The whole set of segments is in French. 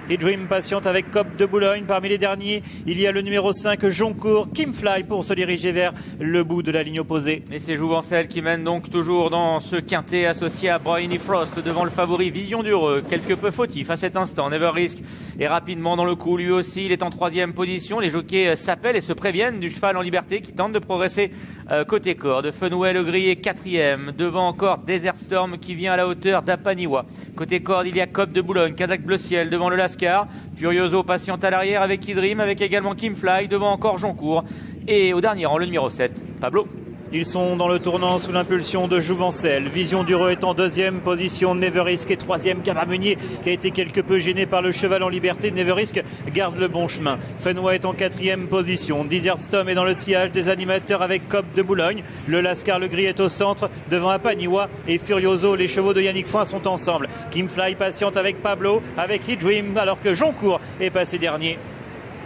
Et Dream patiente avec Cop de Boulogne. Parmi les derniers, il y a le numéro 5, Joncourt, Kimfly pour se diriger vers le bout de la ligne opposée. Et c'est Jouvencel qui mène donc toujours dans ce quintet associé à Briny Frost devant le favori Vision d'Heureux. Quelque peu fautif à cet instant. Never Risk est rapidement dans le coup. Lui aussi, il est en 3e position. Les jockeys s'appellent et se préviennent du cheval en liberté qui tente de progresser côté corde. Fenway le Gris est 4e. Devant encore Desert Storm qui vient à la hauteur d'Apaniwa. Côté corde, il y a Cop de Boulogne, Kazakh Bleu Ciel devant le Lascar, Furioso patiente à l'arrière avec Idrim, avec également Kimfly, devant encore Joncourt. Et au dernier rang, le numéro 7, Pablo. Ils sont dans le tournant sous l'impulsion de Jouvencel. Vision d'Heureux est en 2e position. Never Risk est 3e. Gamma Meunier qui a été quelque peu gêné par le cheval en liberté. Never Risk garde le bon chemin. Fenway est en 4e position. Desert Storm est dans le sillage des animateurs avec Cop de Boulogne. Le Lascar le Gris est au centre devant Apaniwa et Furioso. Les chevaux de Yannick Foin sont ensemble. Kimfly patiente avec Pablo, avec Dream, alors que Joncourt est passé dernier.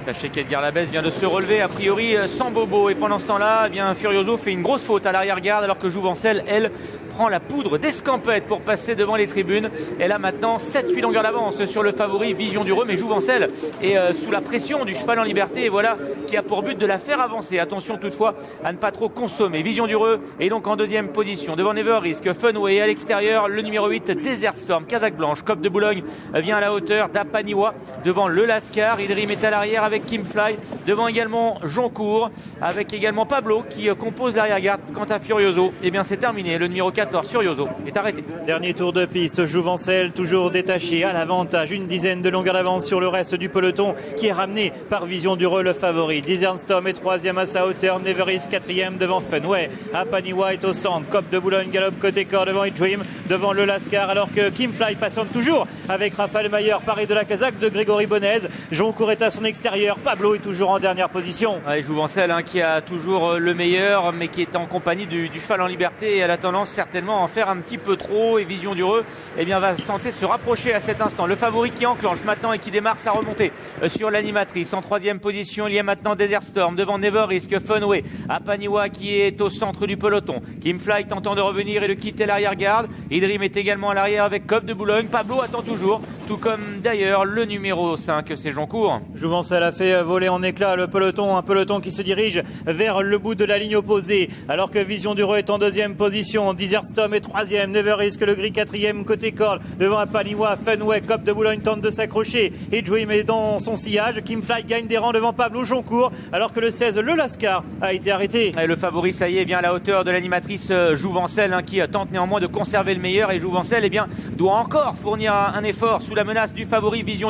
Sachez qu'Edgar Labesse vient de se relever, a priori sans bobo. Et pendant ce temps-là, eh bien, Furioso fait une grosse faute à l'arrière-garde, alors que Jouvencel, elle, prend la poudre d'escampette pour passer devant les tribunes. Elle a maintenant 7-8 longueurs d'avance sur le favori Vision d'Heureux. Mais Jouvencel est sous la pression du cheval en liberté. Et voilà, qui a pour but de la faire avancer. Attention toutefois à ne pas trop consommer. Vision d'Heureux est donc en 2e position. Devant Never Risk, Fenway à l'extérieur. Le numéro 8, Desert Storm, Kazakh Blanche. Cop de Boulogne vient à la hauteur d'Apaniwa. Devant le Lascar, Idrim est à l'arrière avec Kimfly, devant également Joncourt, avec également Pablo qui compose l'arrière-garde. Quant à Furioso, eh bien c'est terminé. Le numéro 14, Furioso, est arrêté. Dernier tour de piste, Jouvencel toujours détaché à l'avantage, une dizaine de longueurs d'avance sur le reste du peloton qui est ramené par Vision d'Heureux, le favori. Desert Storm est 3e à sa hauteur, Never Risk 4e devant Fenway. Apaniwa est au centre, Cop de Boulogne galope côté corps devant Dream, devant le Lascar, alors que Kimfly patiente toujours avec Raphaël Mayer, paré de la Kazakh de Grégory Bonez. Joncourt est à son extérieur, Pablo est toujours en dernière position. Ouais, Jouvencel qui a toujours le meilleur, mais qui est en compagnie du cheval en liberté, et elle a tendance certainement à en faire un petit peu trop. Et Vision d'Heureux eh bien, va tenter de se rapprocher à cet instant. Le favori qui enclenche maintenant et qui démarre sa remontée sur l'animatrice. En 3e position, il y a maintenant Desert Storm devant Never Risk, Fenway, Apaniwa qui est au centre du peloton. Kimfly tentant de revenir et de quitter l'arrière-garde. Idrim est également à l'arrière avec Cop de Boulogne. Pablo attend toujours, tout comme d'ailleurs le numéro 5, c'est Joncourt. Jouvencel a fait voler en éclats le peloton, un peloton qui se dirige vers le bout de la ligne opposée, alors que Vision d'Heureux est en 2e position. Desert Storm est 3e, Never Risk le Gris 4e côté corde devant Apaniwa. Fenway, Cop de Boulogne tente de s'accrocher et Dream est dans son sillage. Kimfly gagne des rangs devant Pablo. Joncourt, alors que le 16, le Lascar, a été arrêté. Et le favori, ça y est, vient à la hauteur de l'animatrice Jouvencel qui tente néanmoins de conserver le meilleur, et Jouvencel eh bien, doit encore fournir un effort sous la menace du favori Vision d'Heureux.